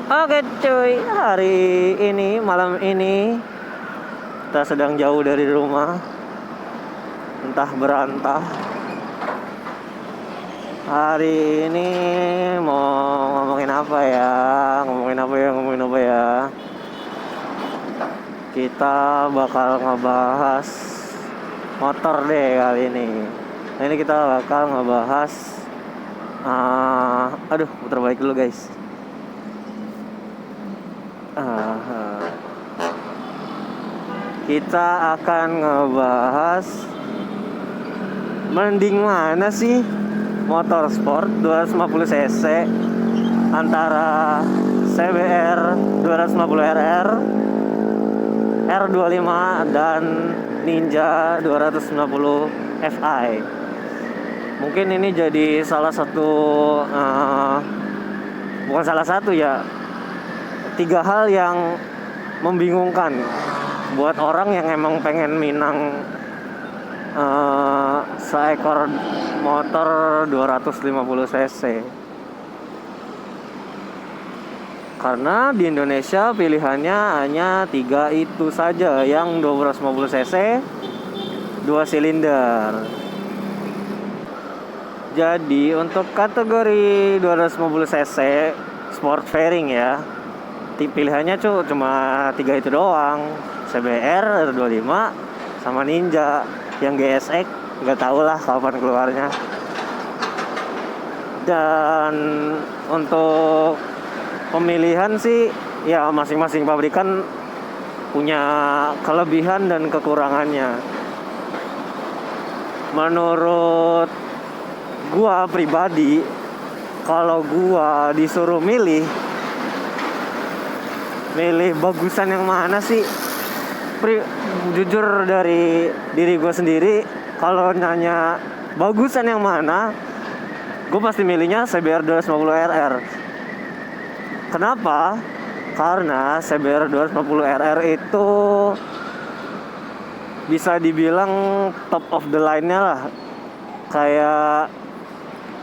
Oke cuy, hari ini, malam ini kita sedang jauh dari rumah, entah berantah. Hari ini mau ngomongin apa ya? Ngomongin apa ya? Kita bakal ngebahas motor deh kali ini. Ini kita bakal ngebahas putar balik dulu guys. Kita akan ngebahas mending mana sih motor sport 250 cc antara CBR 250 RR, R25 dan Ninja 250 Fi. Mungkin ini jadi salah satu bukan salah satu ya, 3 hal yang membingungkan buat orang yang emang pengen minang seekor motor 250 cc. Karena di Indonesia pilihannya hanya 3 itu saja, yang 250 cc 2 silinder. Jadi untuk kategori 250 cc sport fairing ya, pilihannya cuma 3 itu doang. CBR, R25 sama Ninja. Yang GSX nggak tahu lah kapan keluarnya. Dan untuk pemilihan sih ya masing-masing pabrikan punya kelebihan dan kekurangannya. Menurut gua pribadi, kalau gua disuruh milih bagusan yang mana sih, jujur dari diri gue sendiri, kalau nanya bagusan yang mana, gue pasti milihnya CBR 250 RR. Kenapa? Karena CBR 250 RR itu bisa dibilang top of the line-nya lah. Kayak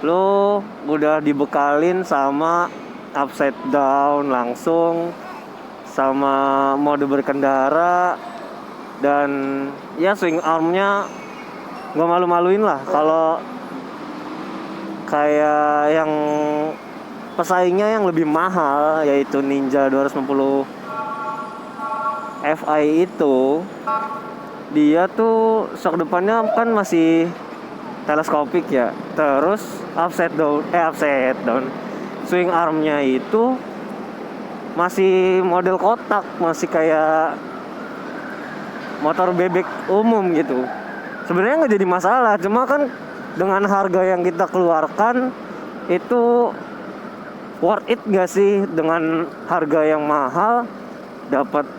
lo udah dibekalin sama upside down langsung, sama mode berkendara, dan ya swing armnya nggak malu-maluin lah. Kalau kayak yang pesaingnya yang lebih mahal yaitu Ninja 250 Fi itu, dia tuh shock depannya kan masih teleskopik ya, terus upside down swing armnya itu masih model kotak, masih kayak motor bebek umum gitu. Sebenarnya nggak jadi masalah, cuma kan dengan harga yang kita keluarkan itu worth it gak sih? Dengan harga yang mahal dapat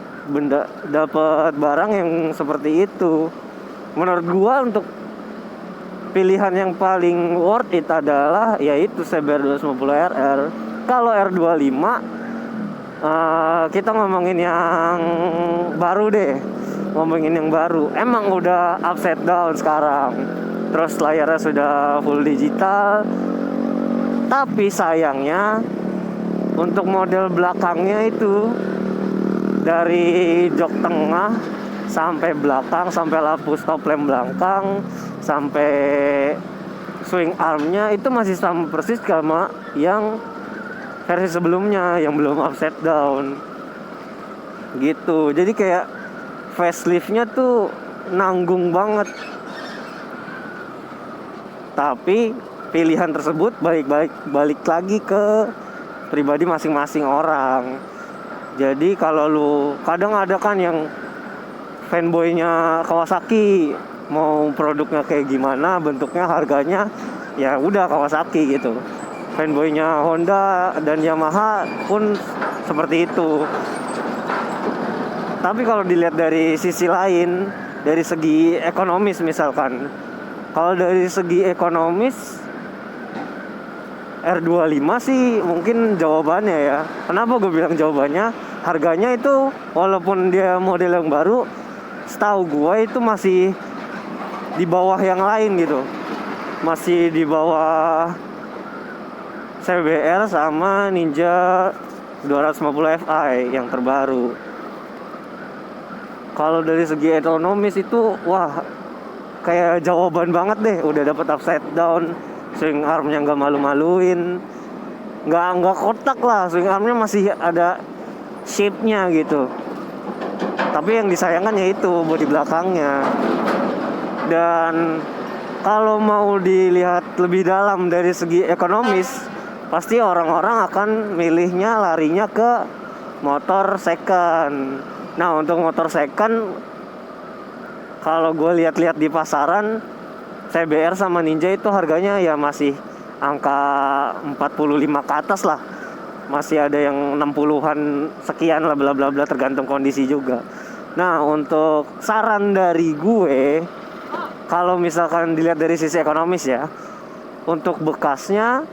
barang yang seperti itu. Menurut gua untuk pilihan yang paling worth it adalah yaitu CBR 250 RR. Kalau R25 kita ngomongin yang baru deh. Emang udah upside down sekarang, terus layarnya sudah full digital. Tapi sayangnya untuk model belakangnya itu, dari jok tengah sampai belakang, sampai lampu stop lamp belakang, sampai swing armnya itu masih sama persis sama yang versi sebelumnya yang belum upside down gitu. Jadi kayak faceliftnya tuh nanggung banget. Tapi pilihan tersebut balik lagi ke pribadi masing-masing orang. Jadi kalau lu kadang ada kan yang fanboynya Kawasaki, mau produknya kayak gimana, bentuknya, harganya, ya udah Kawasaki gitu. Fanboynya Honda dan Yamaha pun seperti itu. Tapi kalau dilihat dari sisi lain, dari segi ekonomis misalkan, kalau dari segi ekonomis R25 sih mungkin jawabannya ya. Kenapa gue bilang jawabannya? Harganya itu walaupun dia model yang baru, setahu gue itu masih di bawah yang lain gitu. Masih di bawah CBR sama Ninja 250 Fi yang terbaru. Kalau dari segi ekonomis itu wah kayak jawaban banget deh, udah dapat upside down, swing armnya nggak malu-maluin, nggak kotak lah, swing armnya masih ada shape-nya gitu. Tapi yang disayangkan yaitu bodi belakangnya. Dan kalau mau dilihat lebih dalam dari segi ekonomis, pasti orang-orang akan milihnya larinya ke motor second. Nah, untuk motor second, kalau gue lihat-lihat di pasaran, CBR sama Ninja itu harganya ya masih angka 45 ke atas lah. Masih ada yang 60-an sekian lah, bla bla bla, tergantung kondisi juga. Nah, untuk saran dari gue, kalau misalkan dilihat dari sisi ekonomis ya, untuk bekasnya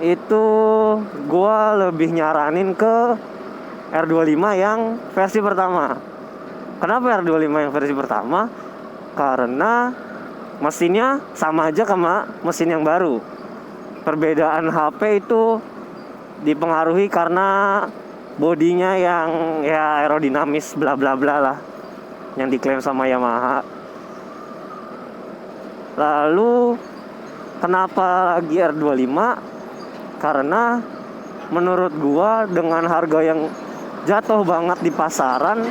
itu gue lebih nyaranin ke R25 yang versi pertama. Kenapa R25 yang versi pertama? Karena mesinnya sama aja sama mesin yang baru. Perbedaan HP itu dipengaruhi karena bodinya yang ya aerodinamis bla bla bla lah, yang diklaim sama Yamaha. Lalu kenapa lagi R25? Karena menurut gua dengan harga yang jatuh banget di pasaran,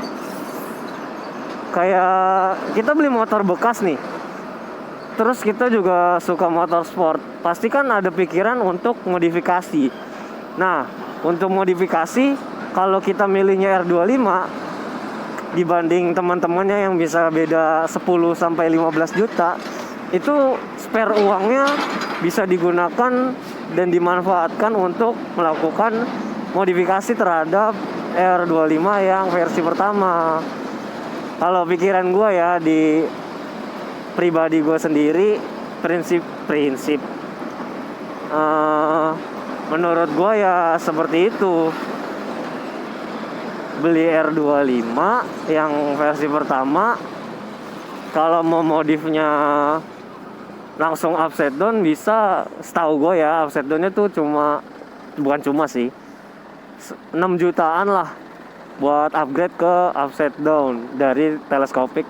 kayak kita beli motor bekas nih, terus kita juga suka motor sport, pasti kan ada pikiran untuk modifikasi. Nah, untuk modifikasi, kalau kita milihnya R25 dibanding teman-temannya yang bisa beda 10 sampai 15 juta, itu spare uangnya bisa digunakan dan dimanfaatkan untuk melakukan modifikasi terhadap R25 yang versi pertama. Kalau pikiran gue ya, di pribadi gue sendiri, prinsip menurut gue ya seperti itu. Beli R25 yang versi pertama, kalau mau modifnya langsung upside down bisa, setahu gue ya upside downnya tuh bukan cuma sih, 6 jutaan lah buat upgrade ke upside down dari teleskopik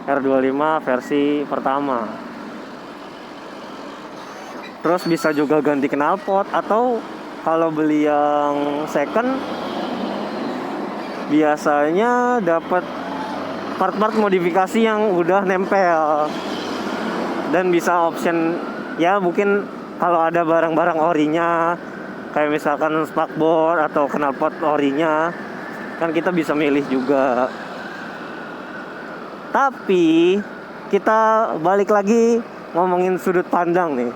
R25 versi pertama. Terus bisa juga ganti knalpot, atau kalau beli yang second biasanya dapat part-part modifikasi yang udah nempel, dan bisa option ya, mungkin kalau ada barang-barang orinya kayak misalkan spakbor atau knalpot orinya, kan kita bisa milih juga. Tapi kita balik lagi ngomongin sudut pandang nih.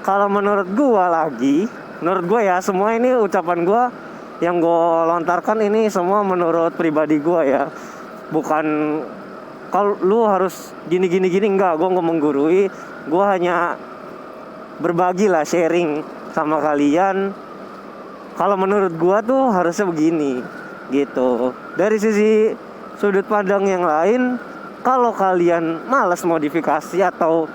Kalau menurut gue ya, semua ini ucapan gue yang gue lontarkan ini semua menurut pribadi gue ya. Bukan kalau lu harus gini enggak, gue nggak menggurui, gue hanya berbagi lah, sharing sama kalian. Kalau menurut gue tuh harusnya begini gitu. Dari sisi sudut pandang yang lain, kalau kalian malas modifikasi atau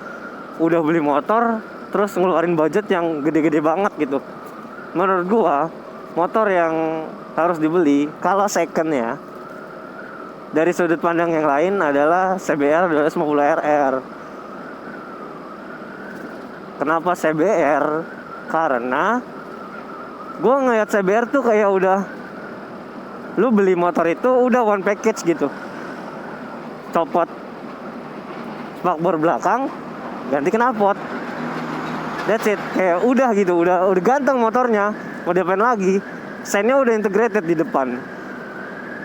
udah beli motor terus ngeluarin budget yang gede-gede banget gitu, menurut gua motor yang harus dibeli kalau second ya, dari sudut pandang yang lain, adalah CBR 250RR. Kenapa CBR? Karena gua ngeliat CBR tuh kayak udah, lu beli motor itu udah one package gitu. Copot spakbor belakang, ganti knalpot, that's it. Kayak udah gitu, udah ganteng motornya. Mau diapain lagi? Sennya udah integrated di depan,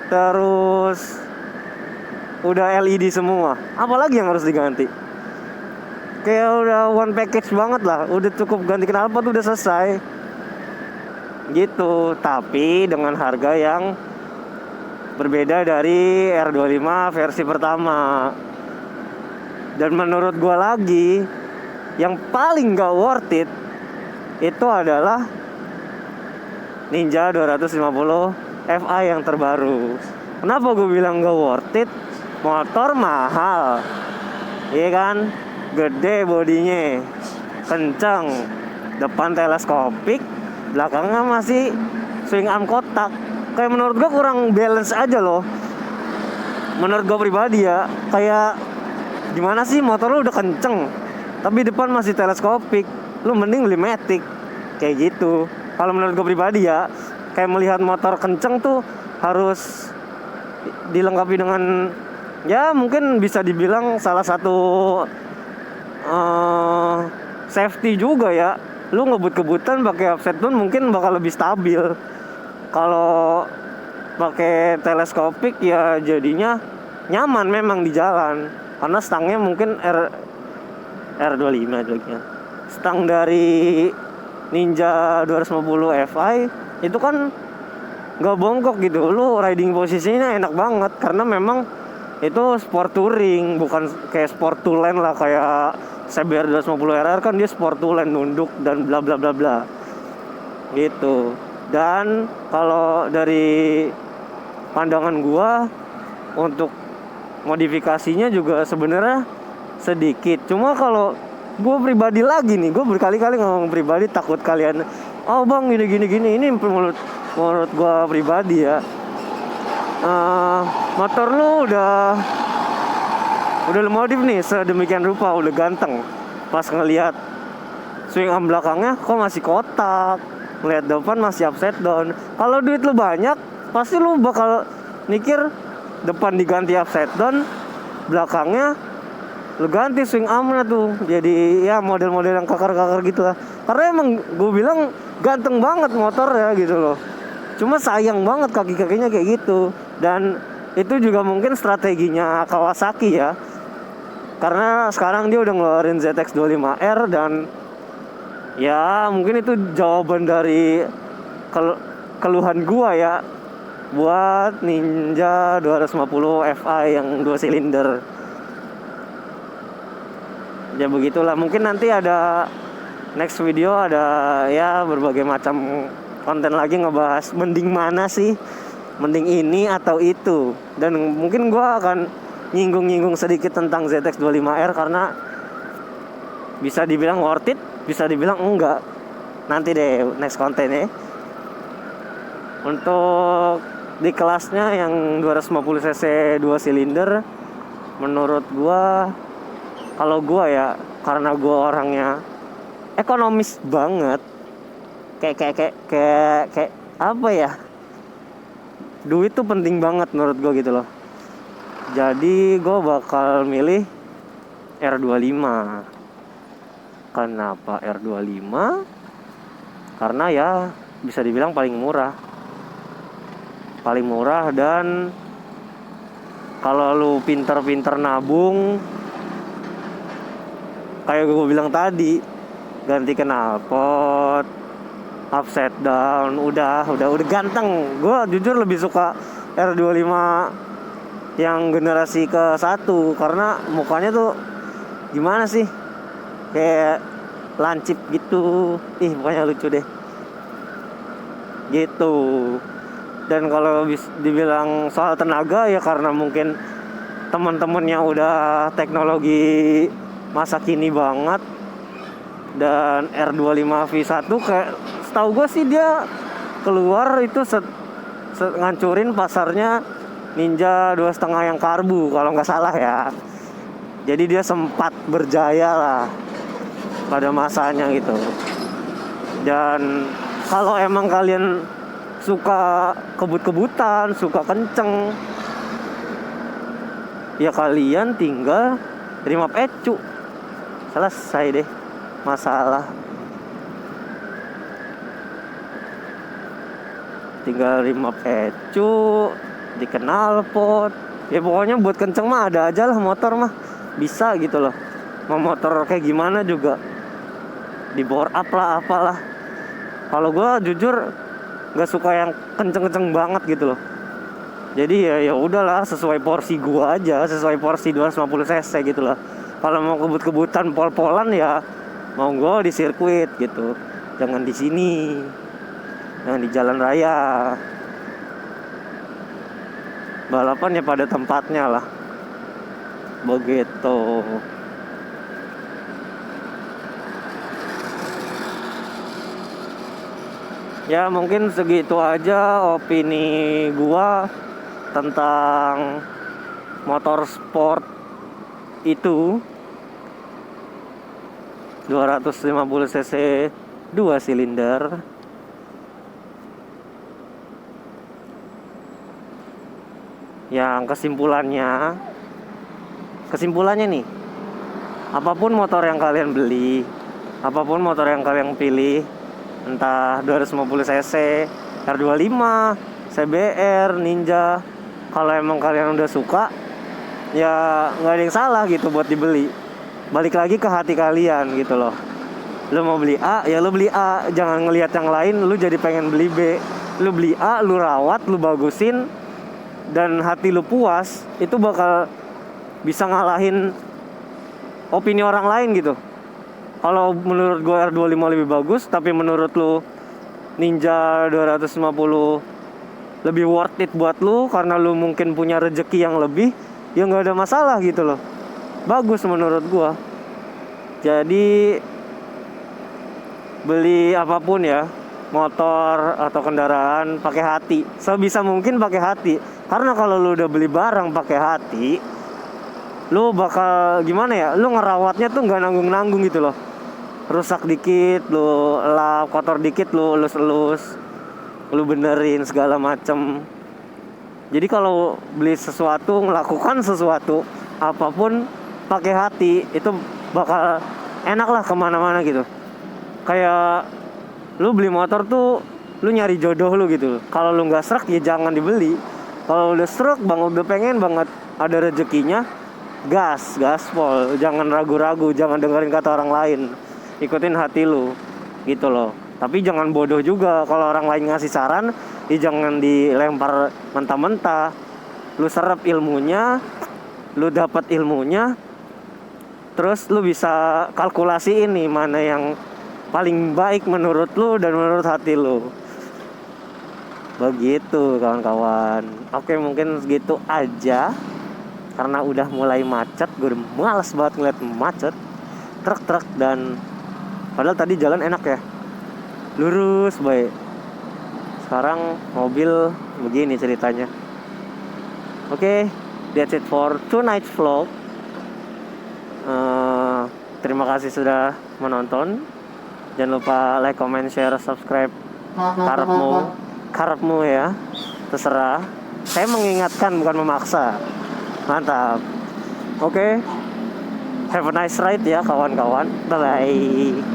terus udah LED semua. Apalagi yang harus diganti? Kayak udah one package banget lah. Udah cukup ganti knalpot udah selesai gitu. Tapi dengan harga yang berbeda dari R25 versi pertama. Dan menurut gue lagi, yang paling gak worth it itu adalah Ninja 250 Fi yang terbaru. Kenapa gue bilang gak worth it? Motor mahal, iya kan? Gede bodinya, kencang, depan teleskopik, belakangnya masih swing arm kotak. Kayak menurut gue kurang balance aja loh. Menurut gue pribadi ya, kayak gimana sih, motor lu udah kenceng tapi depan masih teleskopik, lu mending beli Matic kayak gitu. Kalau menurut gue pribadi ya, kayak melihat motor kenceng tuh harus dilengkapi dengan, ya mungkin bisa dibilang salah satu safety juga ya. Lu ngebut-kebutan pakai offset down mungkin bakal lebih stabil. Kalau pakai teleskopik ya jadinya nyaman memang di jalan, karena stangnya mungkin R25 jadinya. Stang dari Ninja 250 Fi itu kan nggak bongkok gitu, lu riding posisinya enak banget karena memang itu sport touring, bukan kayak sport to land lah kayak CBR 250 RR kan dia sport to land nunduk dan bla bla bla bla gitu. Dan kalau dari pandangan gua untuk modifikasinya juga sebenarnya sedikit. Cuma kalau gua pribadi lagi nih, gua berkali-kali ngomong pribadi, takut kalian oh bang gini ini menurut gua pribadi ya, motor lu udah modif nih sedemikian rupa, udah ganteng. Pas ngelihat swing arm belakangnya kok masih kotak, ngeliat depan masih upside down. Kalau duit lu banyak, pasti lu bakal mikir depan diganti upside down, belakangnya lu ganti swing armnya tuh jadi ya model-model yang kakar-kakar gitu lah. Karena emang gue bilang ganteng banget motor ya gitu loh. Cuma sayang banget kaki-kakinya kayak gitu. Dan itu juga mungkin strateginya Kawasaki ya, karena sekarang dia udah ngeluarin ZX25R dan ya mungkin itu jawaban dari keluhan gua ya buat Ninja 250 Fi yang 2 silinder. Ya begitulah, mungkin nanti ada next video, ada ya berbagai macam konten lagi ngebahas mending mana sih, mending ini atau itu. Dan mungkin gua akan nyinggung sedikit tentang ZX25R karena bisa dibilang worth it, bisa dibilang enggak. Nanti deh next konten ya. Untuk di kelasnya yang 250 cc 2 silinder, menurut gua, kalau gua ya, karena gua orangnya ekonomis banget, kayak apa ya, duit tuh penting banget menurut gua gitu loh. Jadi gue bakal milih R25. Kenapa R25? Karena ya bisa dibilang paling murah. Paling murah, dan kalau lu pinter-pinter nabung, kayak gue bilang tadi, ganti knalpot, upside down, udah ganteng. Gue jujur lebih suka R25 yang generasi ke-1 karena mukanya tuh gimana sih, kayak lancip gitu, pokoknya lucu deh gitu. Dan kalau dibilang soal tenaga ya karena mungkin teman-temannya udah teknologi masa kini banget. Dan R25 V1 kayak setahu gue sih dia keluar itu ngancurin pasarnya Ninja 2,5 yang karbu kalau nggak salah ya. Jadi dia sempat berjaya lah pada masanya gitu. Dan kalau emang kalian suka kebut-kebutan, suka kenceng, ya kalian tinggal remap ecu, selesai deh masalah. Tinggal remap ecu, di knalpot, ya pokoknya buat kenceng mah ada aja lah motor mah, bisa gitu loh. Mau motor kayak gimana juga di bore up lah apalah. Kalau gue jujur nggak suka yang kenceng-kenceng banget gitu loh. Jadi ya udahlah, sesuai porsi gue aja, sesuai porsi 250 cc gitu lah. Kalau mau kebut-kebutan pol-polan ya mau gue di sirkuit gitu, jangan di sini, jangan di jalan raya. Balapan ya pada tempatnya lah, begitu. Ya mungkin segitu aja opini gua tentang motor sport itu 250 cc 2 silinder. Yang kesimpulannya nih, apapun motor yang kalian beli, apapun motor yang kalian pilih, entah 250 cc, R25, CBR, Ninja, kalau emang kalian udah suka, ya nggak ada yang salah gitu buat dibeli. Balik lagi ke hati kalian gitu loh. Lu mau beli A, ya lu beli A. Jangan ngelihat yang lain, lu jadi pengen beli B. Lu beli A, lu rawat, lu bagusin, dan hati lu puas, itu bakal bisa ngalahin opini orang lain gitu. Kalau menurut gue R25 lebih bagus, tapi menurut lu Ninja 250 lebih worth it buat lu karena lu mungkin punya rezeki yang lebih, ya nggak ada masalah gitu loh. Bagus menurut gue. Jadi beli apapun ya, motor atau kendaraan, pakai hati. Sebisa mungkin pakai hati. Karena kalau lu udah beli barang pakai hati, lu bakal gimana ya? Lu ngerawatnya tuh nggak nanggung-nanggung gitu loh. Rusak dikit, lu lap, kotor dikit, lu elus-elus, lu benerin segala macem. Jadi kalau beli sesuatu, melakukan sesuatu, apapun pakai hati, itu bakal enak lah kemana-mana gitu. Kayak lu beli motor tuh, lu nyari jodoh lu gitu. Kalau lu nggak srek ya jangan dibeli. Kalau udah srek banget, udah pengen banget ada rezekinya, gaspol, jangan ragu-ragu, jangan dengerin kata orang lain, ikutin hati lu gitu loh. Tapi jangan bodoh juga. Kalau orang lain ngasih saran, ya jangan dilempar mentah-mentah. Lu serap ilmunya, lu dapat ilmunya, terus lu bisa kalkulasi ini mana yang paling baik menurut lu dan menurut hati lu. Begitu kawan-kawan. Oke, mungkin segitu aja. Karena udah mulai macet, gue udah malas banget ngeliat macet, truk-truk, dan padahal tadi jalan enak ya, lurus baik. Sekarang mobil begini ceritanya. Oke, that's it for tonight's vlog. Terima kasih sudah menonton. Jangan lupa like, comment, share, subscribe. Karepmu ya, terserah. Saya mengingatkan bukan memaksa. Mantap. Oke. Have a nice ride ya kawan-kawan. Bye bye.